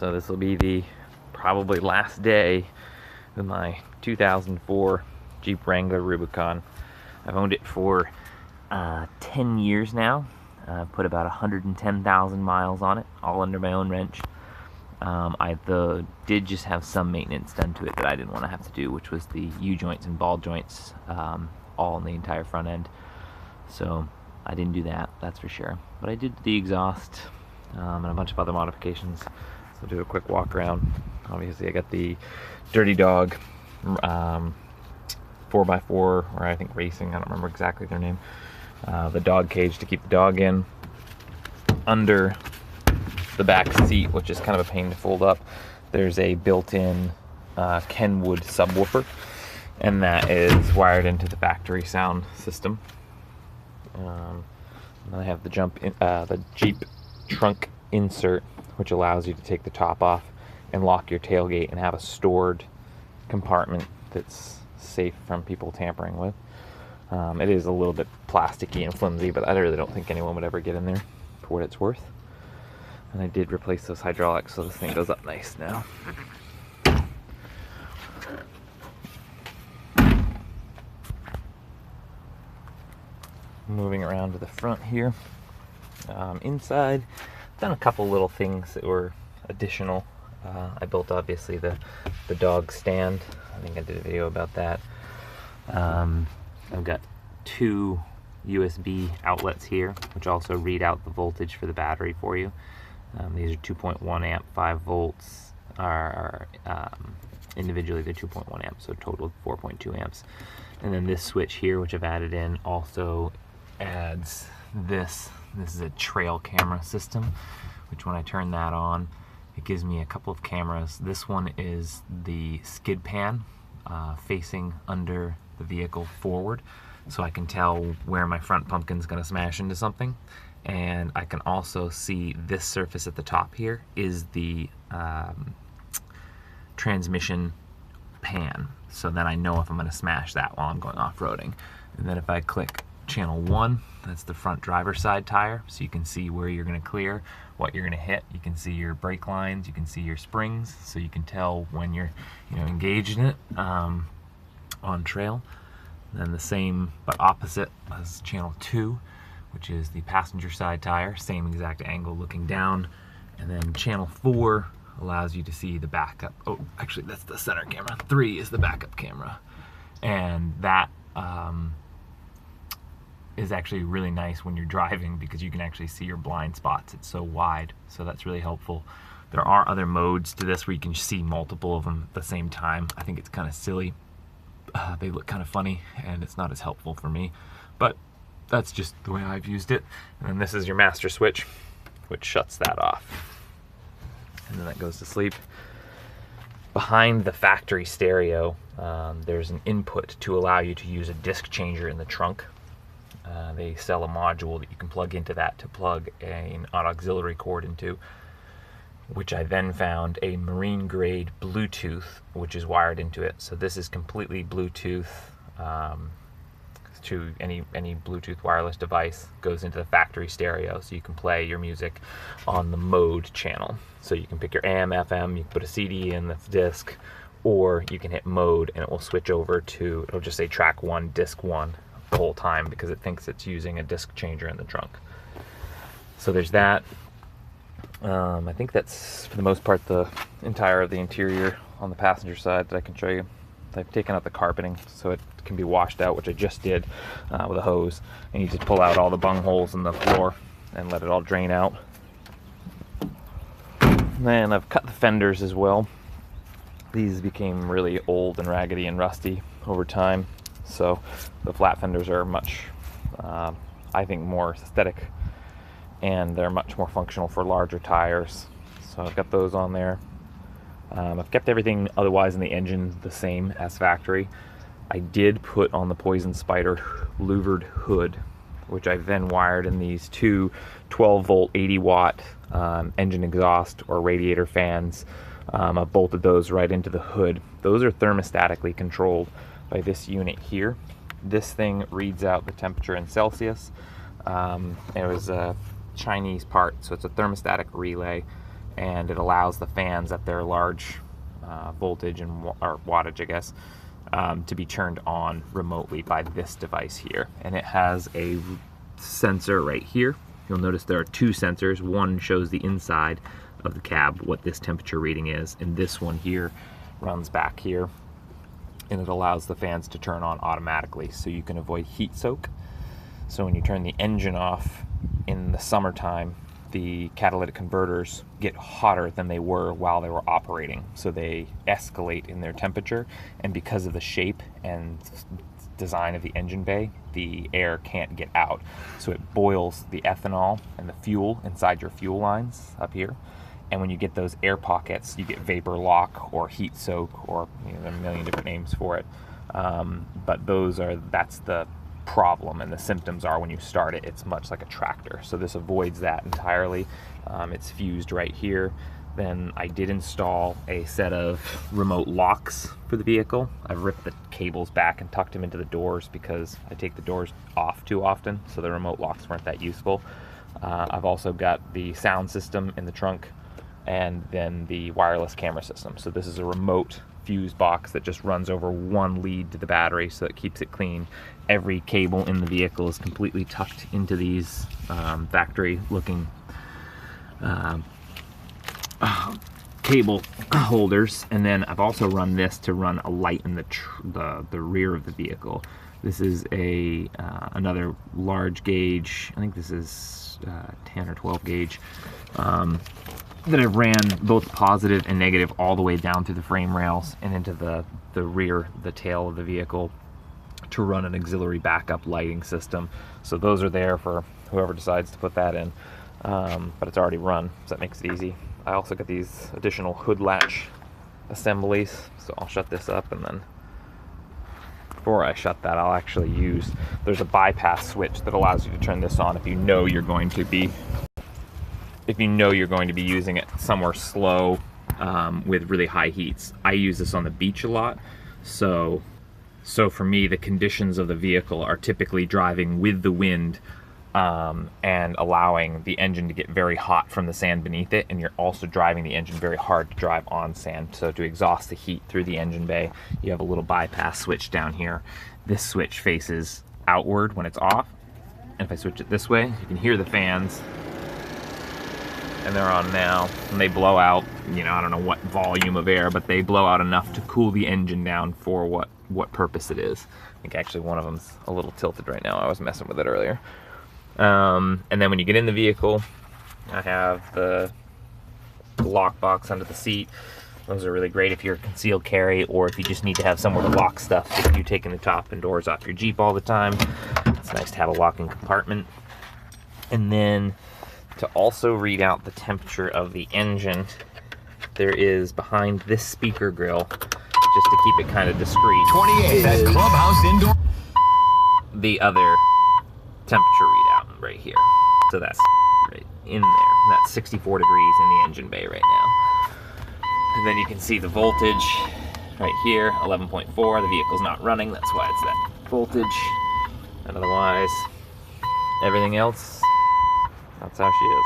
So this will be the probably last day with my 2004 Jeep Wrangler Rubicon. I've owned it for 10 years now. I've put about 110,000 miles on it, all under my own wrench. I did just have some maintenance done to it that I didn't want to have to do, which was the U-joints and ball joints, all on the entire front end. So I didn't do that, that's for sure. But I did the exhaust and a bunch of other modifications. So I'll do a quick walk around. Obviously I got the Dirty Dog 4x4, or I think Racing, I don't remember exactly their name. The dog cage to keep the dog in. Under the back seat, which is kind of a pain to fold up, there's a built-in Kenwood subwoofer, and that is wired into the factory sound system. I have the Jeep trunk insert, which allows you to take the top off and lock your tailgate and have a stored compartment that's safe from people tampering with. It is a little bit plasticky and flimsy, but I really don't think anyone would ever get in there for what it's worth. And I did replace those hydraulics, so this thing goes up nice now. Moving around to the front here. Inside, done a couple little things that were additional. I built obviously the dog stand. I think I did a video about that. I've got 2 USB outlets here, which also read out the voltage for the battery for you. These are 2.1 amp, 5 volts are individually they're 2.1 amps, so total of 4.2 amps. And then this switch here, which I've added in, also adds this. This is a trail camera system, which when I turn that on, it gives me a couple of cameras. This one is the skid pan facing under the vehicle forward, so I can tell where my front pumpkin's gonna smash into something. And I can also see this surface at the top here is the transmission pan, so then I know if I'm gonna smash that while I'm going off-roading. And then if I click channel 1, that's the front driver's side tire, so you can see where you're gonna clear, what you're gonna hit. You can see your brake lines, you can see your springs, so you can tell when you're engaged in it on trail. And then the same but opposite as channel 2, which is the passenger side tire, same exact angle looking down. And then channel 4 allows you to see the backup. Oh, actually that's the center camera. 3 is the backup camera. And that is actually really nice when you're driving, because you can actually see your blind spots. It's so wide, so that's really helpful. There are other modes to this where you can see multiple of them at the same time. I think it's kind of silly. They look kind of funny, and it's not as helpful for me, but that's just the way I've used it. And then this is your master switch, which shuts that off. And then that goes to sleep. Behind the factory stereo, there's an input to allow you to use a disc changer in the trunk. They sell a module that you can plug into that to plug an auxiliary cord into, which I then found a marine grade Bluetooth, which is wired into it. So this is completely Bluetooth to any Bluetooth wireless device, goes into the factory stereo, so you can play your music on the mode channel. So you can pick your AM, FM, you can put a CD in that's disc, or you can hit mode and it will switch over to, it'll just say track 1, disc 1 the whole time, because it thinks it's using a disc changer in the trunk. So there's that. I think that's, for the most part, the entire of the interior on the passenger side that I can show you. I've taken out the carpeting so it can be washed out, which I just did with a hose. And you just pull out all the bung holes in the floor and let it all drain out. And then I've cut the fenders as well. These became really old and raggedy and rusty over time, so the flat fenders are much, I think, more aesthetic, and they're much more functional for larger tires. So I've got those on there. I've kept everything otherwise in the engine the same as factory. I did put on the Poison Spider louvered hood, which I then wired in these 2 12-volt 80-watt engine exhaust or radiator fans. I bolted those right into the hood. Those are thermostatically controlled by this unit here. This thing reads out the temperature in Celsius. It was a Chinese part, so it's a thermostatic relay, and it allows the fans at their large voltage and or wattage, I guess, to be turned on remotely by this device here. And it has a sensor right here. You'll notice there are two sensors. One shows the inside of the cab, what this temperature reading is, and this one here runs back here, and it allows the fans to turn on automatically so you can avoid heat soak. So when you turn the engine off in the summertime, the catalytic converters get hotter than they were while they were operating. So they escalate in their temperature, and because of the shape and design of the engine bay, the air can't get out. So it boils the ethanol and the fuel inside your fuel lines up here. And when you get those air pockets, you get vapor lock or heat soak, or there are a million different names for it. But that's the problem, and the symptoms are when you start it, it's much like a tractor. So this avoids that entirely. It's fused right here. Then I did install a set of remote locks for the vehicle. I've ripped the cables back and tucked them into the doors because I take the doors off too often, so the remote locks weren't that useful. I've also got the sound system in the trunk, and then the wireless camera system. So this is a remote fuse box that just runs over one lead to the battery, so it keeps it clean. Every cable in the vehicle is completely tucked into these factory looking cable holders. And then I've also run this to run a light in the rear of the vehicle. This is another large gauge. I think this is 10 or 12 gauge that I ran both positive and negative all the way down through the frame rails and into the rear, the tail of the vehicle, to run an auxiliary backup lighting system. So those are there for whoever decides to put that in, but it's already run, so that makes it easy. I also got these additional hood latch assemblies, so I'll shut this up, and then before I shut that, I'll actually there's a bypass switch that allows you to turn this on if you know you're going to be using it somewhere slow with really high heats. I use this on the beach a lot, so for me, the conditions of the vehicle are typically driving with the wind and allowing the engine to get very hot from the sand beneath it, and you're also driving the engine very hard to drive on sand. So to exhaust the heat through the engine bay, you have a little bypass switch down here. This switch faces outward when it's off, and if I switch it this way, you can hear the fans, and they're on now, and they blow out, I don't know what volume of air, but they blow out enough to cool the engine down for what purpose it is. I think actually one of them's a little tilted right now. I was messing with it earlier. And then when you get in the vehicle, I have the lock box under the seat. Those are really great if you're a concealed carry, or if you just need to have somewhere to lock stuff if you're taking the top and doors off your Jeep all the time. It's nice to have a locking compartment. And then to also read out the temperature of the engine, there is behind this speaker grill, just to keep it kind of discreet, 28 at Clubhouse Indoor. The other temperature readout right here. So that's right in there. That's 64 degrees in the engine bay right now. And then you can see the voltage right here, 11.4. The vehicle's not running, that's why it's that voltage. And otherwise, everything else, that's how she is.